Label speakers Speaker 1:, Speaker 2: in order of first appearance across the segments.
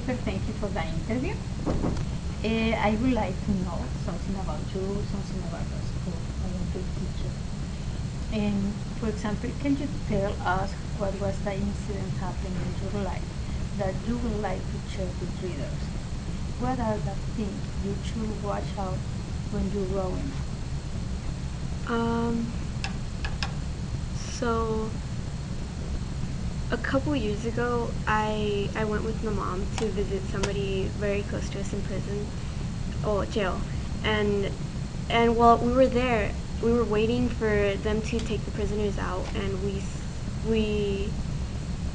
Speaker 1: Jennifer, thank you for the interview. I would like to know something about you, something about the school, about your teacher. And for example, can you tell us what was the incident happening in your life that you would like to share with readers? What are the things you should watch out when you're growing up?
Speaker 2: So a couple years ago, I went with my mom to visit somebody very close to us in prison, jail, and while we were there, we were waiting for them to take the prisoners out, and we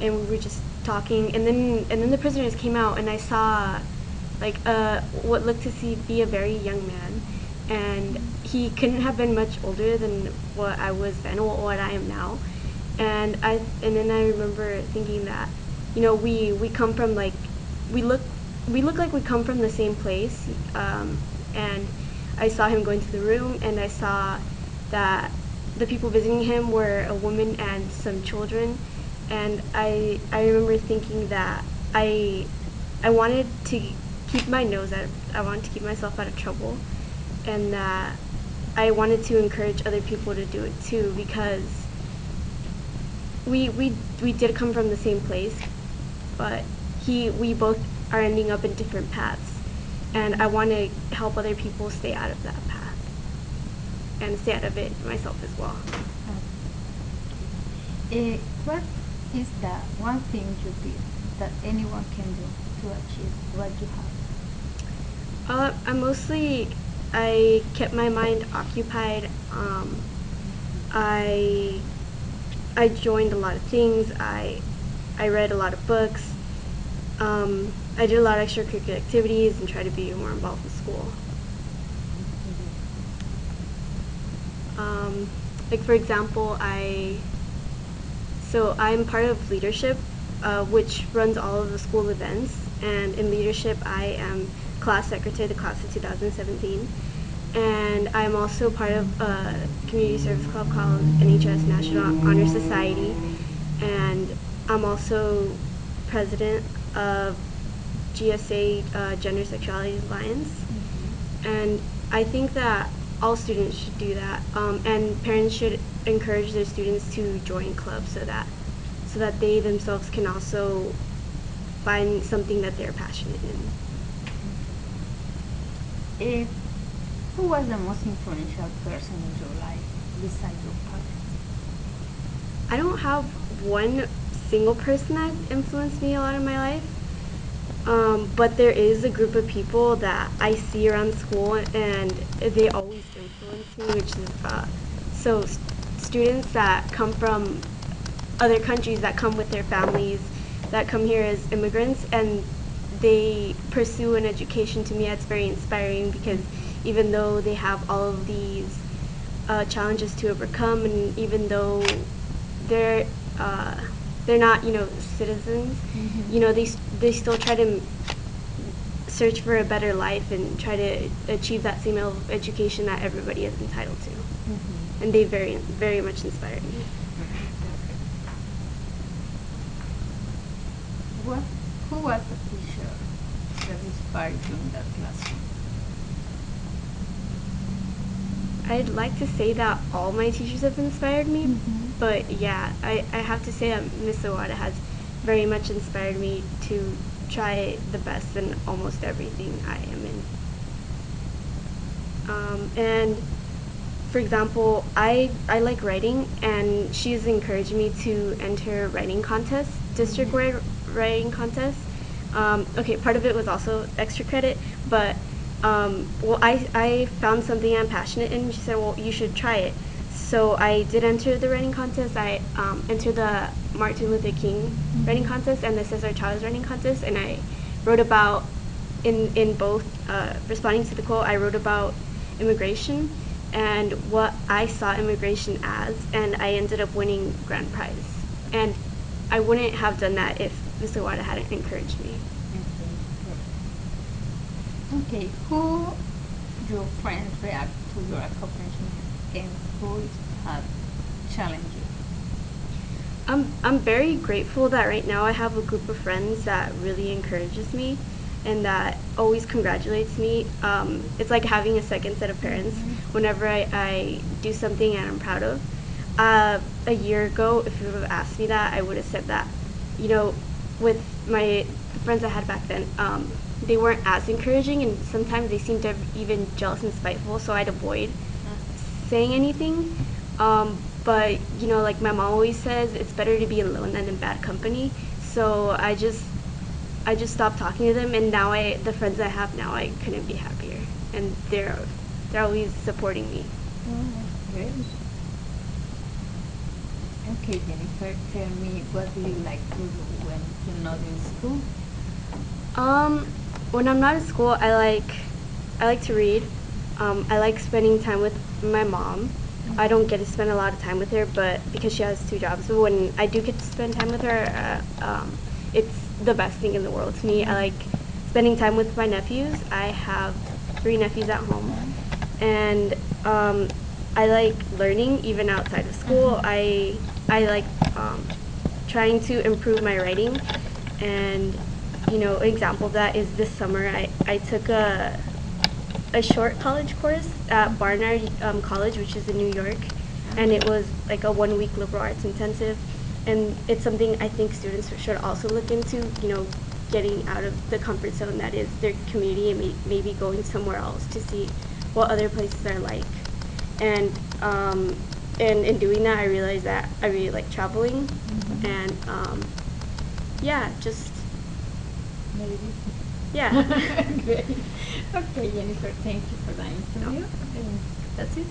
Speaker 2: were just talking, and then the prisoners came out, and I saw like what looked to be a very young man, and he couldn't have been much older than what I was then or what I am now. And then I remember thinking that, we come from we look like we come from the same place, and I saw him going to the room, and I saw that the people visiting him were a woman and some children, and I remember thinking that I wanted to keep my nose out. I wanted to keep myself out of trouble, and that I wanted to encourage other people to do it too, because we did come from the same place, but we both are ending up in different paths, and I want to help other people stay out of that path and stay out of it myself as well.
Speaker 1: What is the one thing you did that anyone can do to achieve what you have?
Speaker 2: I kept my mind occupied. I joined a lot of things. I read a lot of books. I did a lot of extracurricular activities and tried to be more involved in school. Like for example, I'm part of leadership, which runs all of the school events. And in leadership, I am class secretary of the class of 2017. And I'm also part of a community service club called NHS National Honor Society. And I'm also president of GSA Gender Sexuality Alliance. And I think that all students should do that, and parents should encourage their students to join clubs so that they themselves can also find something that they're passionate
Speaker 1: in. Who was the most influential person in your life besides your parents?
Speaker 2: I don't have one single person that influenced me a lot in my life, but there is a group of people that I see around school, and they always influence me, which is students that come from other countries, that come with their families, that come here as immigrants, and they pursue an education. To me, that's very inspiring, because even though they have all of these challenges to overcome, and even though they're not, citizens, they still try to search for a better life and try to achieve that same level of education that everybody is entitled to. And they very, very much inspired me.
Speaker 1: Who was the teacher that inspired you in that classroom?
Speaker 2: I'd like to say that all my teachers have inspired me, but yeah, I have to say that Miss Iwata has very much inspired me to try the best in almost everything I am in. And for example, I like writing, and she's encouraged me to enter writing contests, district-wide writing contests. Okay, part of it was also extra credit, but I found something I'm passionate in, and she said, well, you should try it. So I did enter the writing contest. I entered the Martin Luther King writing contest and the Cesar Chavez writing contest, and I wrote about, in both, responding to the quote, I wrote about immigration and what I saw immigration as, and I ended up winning grand prize. And I wouldn't have done that if Mr. Wada hadn't encouraged me.
Speaker 1: Okay, who your friends react to your accomplishment, and who have challenged you?
Speaker 2: I'm very grateful that right now I have a group of friends that really encourages me and that always congratulates me. It's like having a second set of parents whenever I do something and I'm proud of. A year ago, if you would have asked me that, I would have said that, you know, with my the friends I had back then, they weren't as encouraging and sometimes they seemed to even jealous and spiteful, so I'd avoid saying anything. But like my mom always says, it's better to be alone than in bad company. So I just stopped talking to them, and now the friends I have now, I couldn't be happier, and they're always supporting me.
Speaker 1: Oh, that's great. Okay, Jennifer, tell me, what do you like to do when you're not in school?
Speaker 2: Um, when I'm not at school, I like to read. I like spending time with my mom. I don't get to spend a lot of time with her, but because she has two jobs, but when I do get to spend time with her, it's the best thing in the world to me. I like spending time with my nephews. I have three nephews at home, and I like learning even outside of school. I like trying to improve my writing, and an example of that is this summer I took a short college course at Barnard College, which is in New York, and it was like a 1 week liberal arts intensive, and it's something I think students should also look into. Getting out of the comfort zone that is their community and maybe going somewhere else to see what other places are like. And in doing that, I realized that I really like traveling, and yeah, just
Speaker 1: Maybe.
Speaker 2: yeah.
Speaker 1: Great. Okay, Jennifer, thank you for the
Speaker 2: No.
Speaker 1: interview. And that's it.